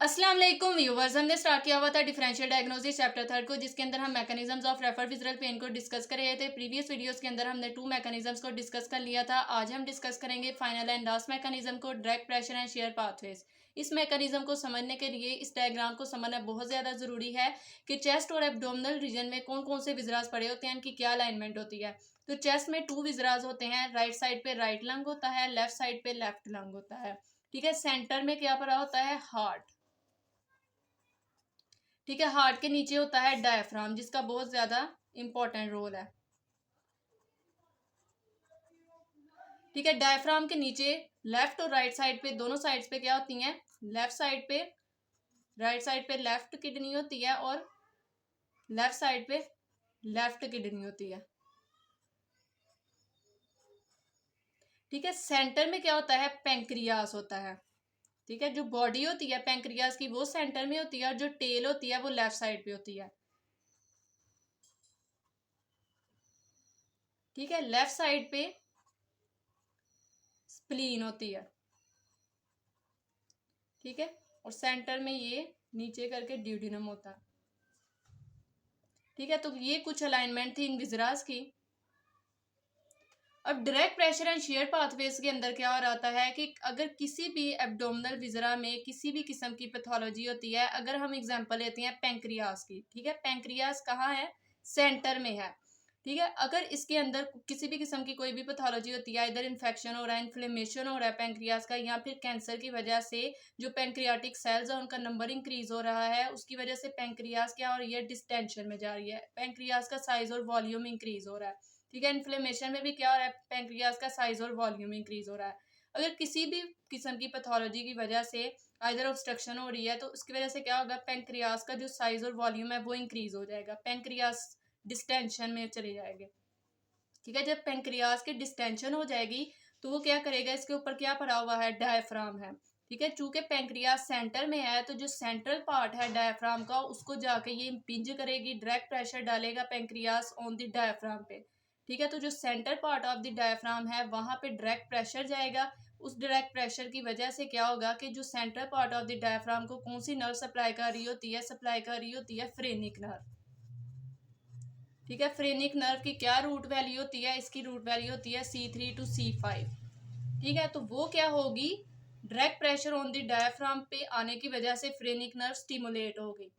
अस्सलाम वालेकुम व्यूवर्स। हमने स्टार्ट किया हुआ था डिफरेंशियल डायग्नोसिस चैप्टर थर्ड को, जिसके अंदर हम mechanisms of referred visceral pain को डिस्कस कर रहे थे। प्रीवियस वीडियोस के अंदर हमने टू मैकेनिज्म्स को डिस्कस कर लिया था। आज हम डिस्कस करेंगे फाइनल एंड लास्ट मैकेनिज्म को, direct pressure and share pathways. इस मैकेनिज्म को समझने के लिए इस डायग्राम को समझना बहुत ज़्यादा ज़रूरी है कि चेस्ट और एब्डोमिनल रीजन में कौन कौन से विजरास पड़े होते हैं, इनकी क्या अलाइनमेंट होती है। तो चेस्ट में टू विजरास होते हैं, राइट साइड पे राइट लंग होता है, लेफ्ट साइड पे लेफ्ट लंग होता है। ठीक है, सेंटर में क्या पड़ा होता है? हार्ट। ठीक है, हार्ट के नीचे होता है डायफ्राम, जिसका बहुत ज्यादा इंपॉर्टेंट रोल है। ठीक है, डायफ्राम के नीचे लेफ्ट और राइट साइड पे, दोनों साइड्स पे क्या होती हैं? लेफ्ट साइड पे, राइट साइड पे लेफ्ट किडनी होती है और लेफ्ट साइड पे लेफ्ट किडनी होती है। ठीक है, सेंटर में क्या होता है? पेंक्रियास होता है। ठीक है, जो बॉडी होती है पेंक्रियास की वो सेंटर में होती है और जो टेल होती है वो लेफ्ट साइड पे होती है। ठीक है, लेफ्ट साइड पे स्प्लीन होती है। ठीक है, और सेंटर में ये नीचे करके ड्यूडिनम होता है। ठीक है, तो ये कुछ अलाइनमेंट थी इन विजरास की। अब direct pressure and share pathways के अंदर क्या हो रहा है कि अगर किसी भी एब्डोमिनल विजरा में किसी भी किस्म की पैथोलॉजी होती है, अगर हम एग्जांपल लेते हैं पेंक्रियास की। ठीक है, पेंक्रियास कहाँ है? सेंटर में है। ठीक है, अगर इसके अंदर किसी भी किस्म की कोई भी पैथोलॉजी होती है, इधर इन्फेक्शन हो रहा है, इन्फ्लेमेशन हो रहा है पेंक्रियास का, या फिर कैंसर की वजह से जो पेंक्रियाटिक सेल्स है उनका नंबर इंक्रीज हो रहा है, उसकी वजह से पेंक्रियास क्या हो रही है? डिस्टेंशन में जा रही है, पेंक्रियास का साइज और वॉल्यूम इंक्रीज हो रहा है। ठीक है, इन्फ्लेमेशन में भी क्या हो रहा है? पेंक्रियास का साइज और वॉल्यूम इंक्रीज हो रहा है। अगर किसी भी किस्म की पैथोलॉजी की वजह से इधर ऑब्स्ट्रक्शन हो रही है, तो उसकी वजह से क्या होगा? पेंक्रियास का जो साइज और वॉल्यूम है वो इंक्रीज हो जाएगा, पेंक्रियास डिस्टेंशन में चले जाएंगे। ठीक है, जब पेंक्रियास की डिस्टेंशन हो जाएगी तो वो क्या करेगा? इसके ऊपर क्या पड़ा हुआ है? डायफ्राम है। ठीक है, चूंकि पेंक्रियास सेंटर में है तो जो सेंट्रल पार्ट है डायफ्राम का उसको जाके ये इंपिंज करेगी, डायरेक्ट प्रेशर डालेगा पेंक्रियास ऑन द डायफ्राम पे। ठीक है, तो जो centre part of the diaphragm है वहां पे डायरेक्ट प्रेशर जाएगा। उस डायरेक्ट प्रेशर की वजह से क्या होगा कि जो central part of the diaphragm को कौन सी नर्व सप्लाई कर रही होती है? सप्लाई कर रही होती है फ्रेनिक नर्व। ठीक है, फ्रेनिक नर्व की क्या रूट वैल्यू होती है? इसकी रूट वैल्यू होती है C3 to C5। ठीक है, तो वो क्या होगी? Direct pressure on the diaphragm पे आने की वजह से फ्रेनिक नर्व स्टिमुलेट होगी।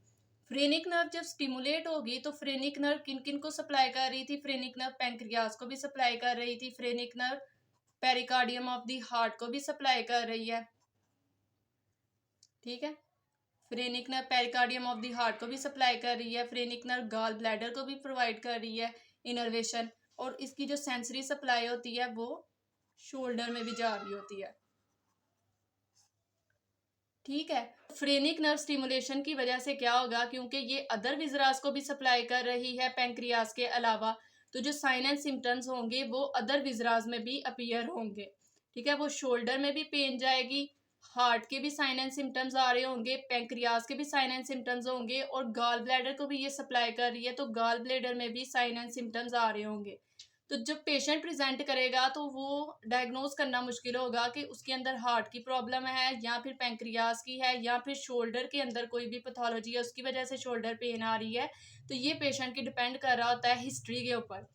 फ्रेनिक नर्व जब स्टिमुलेट होगी तो फ्रेनिक नर्व किन किन को सप्लाई कर रही थी? फ्रेनिक नर्व पेंक्रियास को भी सप्लाई कर रही थी, phrenic nerve pericardium of the heart को भी सप्लाई कर रही है। ठीक है, phrenic nerve pericardium of the heart को भी सप्लाई कर रही है, फ्रेनिक नर्व गॉल ब्लैडर को भी प्रोवाइड कर रही है इनर्वेशन, और इसकी जो सेंसरी सप्लाई होती है वो शोल्डर में भी जा रही होती है। ठीक है, फ्रेनिक नर्व स्टिमुलेशन की वजह से क्या होगा? क्योंकि ये अदर विजरास को भी सप्लाई कर रही है पेंक्रियास के अलावा, तो जो साइन एंड सिम्टम्स होंगे वो अदर विजरास में भी अपीयर होंगे। ठीक है, वो शोल्डर में भी पेन जाएगी, हार्ट के भी साइन एंड सिम्टम्स आ रहे होंगे, पेंक्रियास के भी साइन एंड सिम्टम्स होंगे, और गॉल ब्लैडर को भी ये सप्लाई कर रही है तो गॉल ब्लैडर में भी साइन एंड सिम्टम्स आ रहे होंगे। तो जब पेशेंट प्रेजेंट करेगा तो वो डायग्नोज करना मुश्किल होगा कि उसके अंदर हार्ट की प्रॉब्लम है या फिर पेंक्रियास की है या फिर शोल्डर के अंदर कोई भी पैथोलॉजी है उसकी वजह से शोल्डर पेन आ रही है। तो ये पेशेंट की डिपेंड कर रहा होता है हिस्ट्री के ऊपर।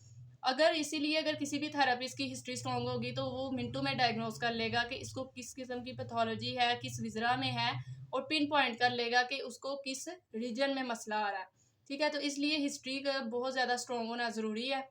अगर इसीलिए अगर किसी भी थेरेपिस्ट की हिस्ट्री स्ट्रॉन्ग होगी तो वो मिनटों में डायग्नोज कर लेगा कि इसको किस किस्म की पैथोलॉजी है, किस विजरा में है, और पिन पॉइंट कर लेगा कि उसको किस रीजन में मसला आ रहा है। ठीक है, तो इसलिए हिस्ट्री का बहुत ज़्यादा स्ट्रॉन्ग होना ज़रूरी है।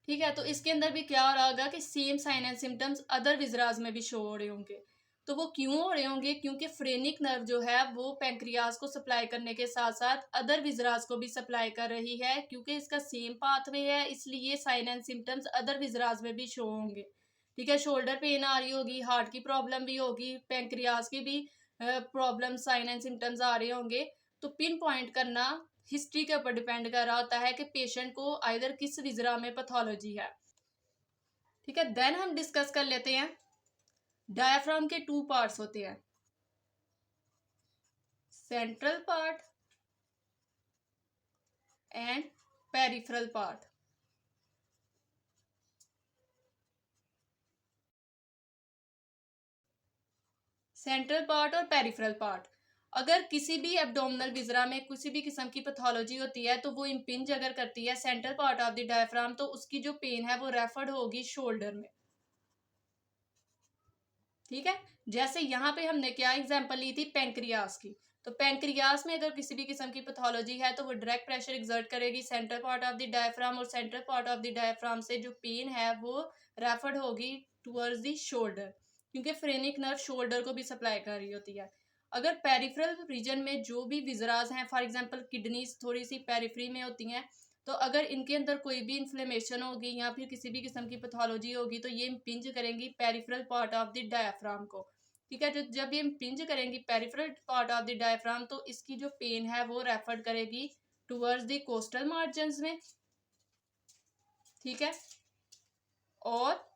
ठीक है, तो इसके अंदर भी क्या हो रहा होगा कि same sign and symptoms other viscera में भी शो हो रहे होंगे। तो वो क्यों हो रहे होंगे? क्योंकि फ्रेनिक नर्व जो है वो पेंक्रियास को सप्लाई करने के साथ साथ अदर विजरास को भी सप्लाई कर रही है, क्योंकि इसका सेम पाथवे है, इसलिए sign and symptoms other viscera में भी शो होंगे। ठीक है, शोल्डर पेन आ रही होगी, हार्ट की प्रॉब्लम भी होगी, पेंक्रियास की भी प्रॉब्लम साइन एंड सिम्टम्स आ रहे होंगे। तो पिन पॉइंट करना हिस्ट्री के ऊपर डिपेंड कर रहा होता है कि पेशेंट को आइदर किस विजरा में पैथोलॉजी है। ठीक है, देन हम डिस्कस कर लेते हैं डायाफ्राम के टू पार्ट्स होते हैं, central part and peripheral part. Central part और पेरिफेरल पार्ट। अगर किसी भी एब्डोमिनल विजरा में किसी भी किस्म की पैथोलॉजी होती है तो वो इम्पिंज अगर करती है central part of the diaphragm, तो उसकी जो पेन है वो रेफर्ड होगी शोल्डर में। ठीक है, जैसे यहाँ पे हमने क्या एग्जांपल ली थी, पैंक्रियास की। तो पैंक्रियास में अगर किसी भी किस्म की पैथोलॉजी है तो वो डायरेक्ट प्रेशर एक्सर्ट करेगी central part of the diaphragm, और central part of the diaphragm से जो पेन है वो रेफर्ड होगी टुवर्ड्स द शोल्डर, क्योंकि फ्रेनिक नर्व शोल्डर को भी सप्लाई कर रही होती है। अगर पेरिफेरल रीजन में जो भी विजराज हैं, फॉर एग्जांपल किडनीज थोड़ी सी पेरिफेरी में होती हैं, तो अगर इनके अंदर कोई भी इन्फ्लेमेशन होगी या फिर किसी भी किस्म की पैथोलॉजी होगी तो ये इम्पिंज करेंगी peripheral part of the diaphragm को। ठीक है, जो जब ये इम्पिंज करेंगी peripheral part of the diaphragm तो इसकी जो पेन है वो रेफर करेगी टुवर्ड्स द कोस्टल मार्जिन्स में। ठीक है, और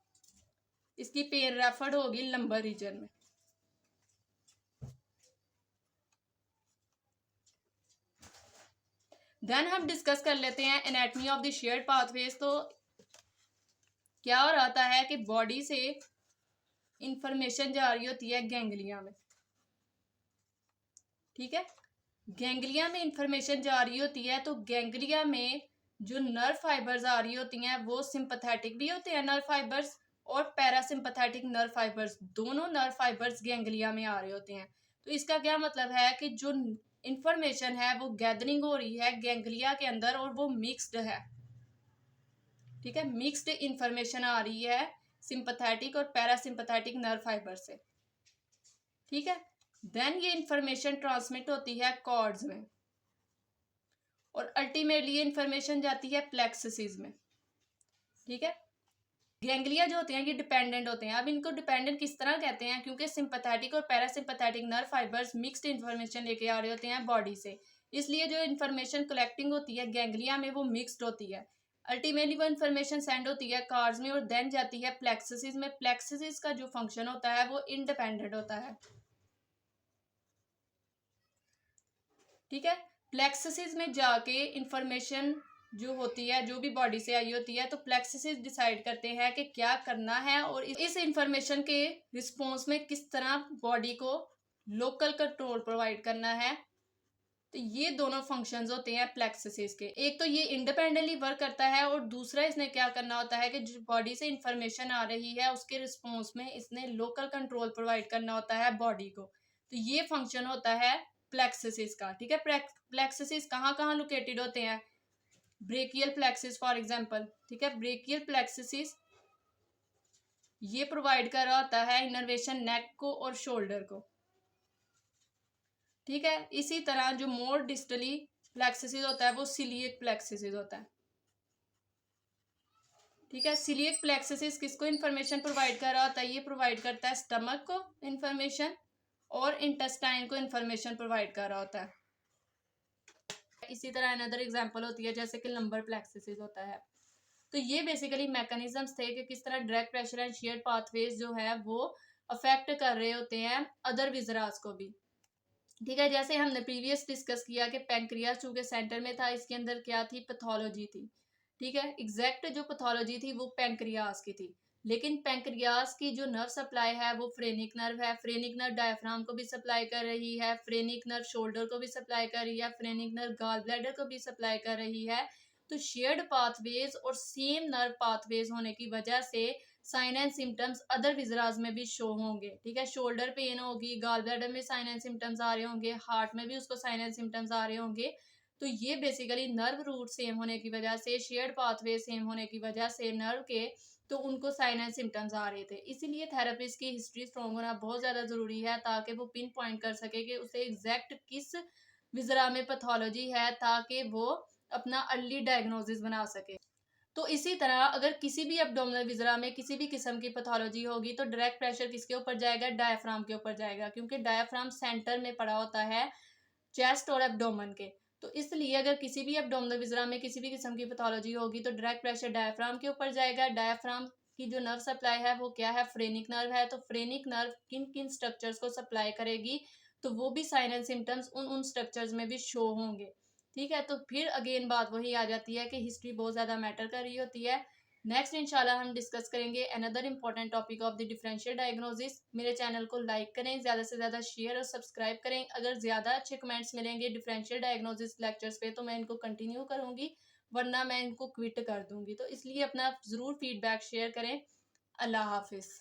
इसकी पेन रेफर्ड होगी लंबर रीजन में। देन हम डिस्कस कर लेते हैं anatomy of the shared pathways. तो क्या हो रहा है कि बॉडी से इंफॉर्मेशन जा रही होती है गैंग्लिया में। ठीक है, गैंग्लिया में इंफॉर्मेशन जा रही होती है, तो गैंग्लिया में जो नर्व फाइबर्स आ रही होती हैं वो सिंपैथेटिक भी होते हैं नर्व फाइबर्स और पैरासिम्पैथेटिक नर्व फाइबर्स, दोनों नर्व फाइबर्स गैंग्लिया में आ रहे होते हैं। तो इसका क्या मतलब है कि जो इंफॉर्मेशन है वो गैदरिंग हो रही है गैंग्लिया के अंदर और वो मिक्स्ड है। ठीक है, मिक्स्ड इंफॉर्मेशन आ रही है सिंपैथेटिक और पैरासिम्पैथेटिक नर्व फाइबर से। ठीक है, देन ये इंफॉर्मेशन ट्रांसमिट होती है कॉर्ड्स में और अल्टीमेटली ये इंफॉर्मेशन जाती है प्लेक्सिस में। ठीक है, गैंग्लिया जो होते हैं ये डिपेंडेंट होते हैं। अब इनको डिपेंडेंट किस तरह कहते हैं, क्योंकि सिंपैथेटिक और parasympathetic nerve fibres mixed information लेके आ रहे होते हैं बॉडी से, इसलिए जो इंफॉर्मेशन कलेक्टिंग होती है गैंग्लिया में वो मिक्स्ड होती है। अल्टीमेटली वो इन्फॉर्मेशन सेंड होती है कार्ड्स में और देन जाती है प्लेक्सिस में। प्लेक्सिस का जो फंक्शन होता है वो इंडिपेंडेंट होता है। ठीक है, प्लेक्सिस में जाके इंफॉर्मेशन जो होती है जो भी बॉडी से आई होती है तो प्लेक्सिस डिसाइड करते हैं कि क्या करना है और इस इंफॉर्मेशन के रिस्पॉन्स में किस तरह बॉडी को लोकल कंट्रोल प्रोवाइड करना है। तो ये दोनों फंक्शंस होते हैं प्लेक्सिस के। एक तो ये इंडिपेंडेंटली वर्क करता है और दूसरा इसने क्या करना होता है कि जो बॉडी से इंफॉर्मेशन आ रही है उसके रिस्पॉन्स में इसने लोकल कंट्रोल प्रोवाइड करना होता है बॉडी को। तो ये फंक्शन होता है प्लेक्सिस का। ठीक है, प्लेक्सिस कहाँ कहाँ लोकेटेड होते हैं, ब्रेकियल प्लेक्सिस फॉर एग्जांपल। ठीक है, ब्रेकियल प्लेक्सिस ये प्रोवाइड कर रहा होता है इनर्वेशन नेक को और शोल्डर को। ठीक है, इसी तरह जो मोर डिस्टली प्लेक्सिस होता है वो सिलिएक प्लेक्सिस होता है। ठीक है, सिलिएक प्लेक्सिस किसको इन्फॉर्मेशन प्रोवाइड कर रहा होता है, ये प्रोवाइड करता है स्टमक को इन्फॉर्मेशन और इंटेस्टाइन को इन्फॉर्मेशन प्रोवाइड कर रहा होता है। इसी तरह अनदर एग्जांपल होती है जैसे कि लंबर प्लेक्सिस होता है। तो ये बेसिकली मैकेनिज्म्स थे कि किस तरह direct pressure and shared pathways जो है वो अफेक्ट कर रहे होते हैं अदर विजरास को भी। ठीक है, जैसे हमने प्रीवियस डिस्कस किया कि पैंक्रियास चूंकि सेंटर में था, इसके अंदर क्या थी, पैथोलॉजी थी। ठीक है, एग्जैक्ट जो पैथोलॉजी थी वो पैंक्रियास की थी, लेकिन पैंक्रियास की जो नर्व सप्लाई है वो फ्रेनिक नर्व है। फ्रेनिक नर्व डायफ्राम को भी सप्लाई कर रही है, फ्रेनिक नर्व शोल्डर को भी सप्लाई कर रही है, फ्रेनिक नर्व गॉल ब्लैडर को भी सप्लाई कर रही है। तो शेयर्ड पाथवेज और सेम नर्व पाथवेज होने की वजह से साइन एंड सिम्टम्स अदर विजराज में भी शो होंगे। ठीक है, शोल्डर पेन होगी, गॉल ब्लैडर में साइन एंड सिम्टम्स आ रहे होंगे, हार्ट में भी उसको साइन एंड सिम्टम्स आ रहे होंगे। तो ये बेसिकली नर्व रूट सेम होने की वजह से, शेयर्ड पाथवे सेम होने की वजह से नर्व के, तो उनको साइन एंड सिम्टम्स आ रहे थे। इसीलिए थेरेपिस्ट की हिस्ट्री स्ट्रॉन्ग होना बहुत ज़्यादा ज़रूरी है ताकि वो पिन पॉइंट कर सके कि उसे एग्जैक्ट किस विजरा में पैथोलॉजी है, ताकि वो अपना अर्ली डायग्नोसिस बना सके। तो इसी तरह अगर किसी भी एब्डोमिनल विजरा में किसी भी किस्म की पैथोलॉजी होगी तो डायरेक्ट प्रेशर किसके ऊपर जाएगा, डायफ्राम के ऊपर जाएगा, क्योंकि डायफ्राम सेंटर में पड़ा होता है चेस्ट और एब्डोमेन के। तो इसलिए अगर किसी भी एब्डोमिनल विजरा में किसी भी किस्म की पैथोलॉजी होगी तो डायरेक्ट प्रेशर डायफ्राम के ऊपर जाएगा। डायफ्राम की जो नर्व सप्लाई है वो क्या है, फ्रेनिक नर्व है। तो फ्रेनिक नर्व किन किन स्ट्रक्चर्स को सप्लाई करेगी, तो वो भी साइन एंड सिम्टम्स उन स्ट्रक्चर्स में भी शो होंगे। ठीक है, तो फिर अगेन बात वही आ जाती है कि हिस्ट्री बहुत ज़्यादा मैटर कर रही होती है। नेक्स्ट इंशाल्लाह हम डिस्कस करेंगे another important topic of the differential diagnosis. मेरे चैनल को लाइक करें, ज़्यादा से ज़्यादा शेयर और सब्सक्राइब करें। अगर ज़्यादा अच्छे कमेंट्स मिलेंगे डिफरेंशियल डायग्नोसिस लेक्चर्स पे तो मैं इनको कंटिन्यू करूँगी, वरना मैं इनको क्विट कर दूँगी। तो इसलिए अपना ज़रूर फीडबैक शेयर करें। अल्लाह हाफिज़।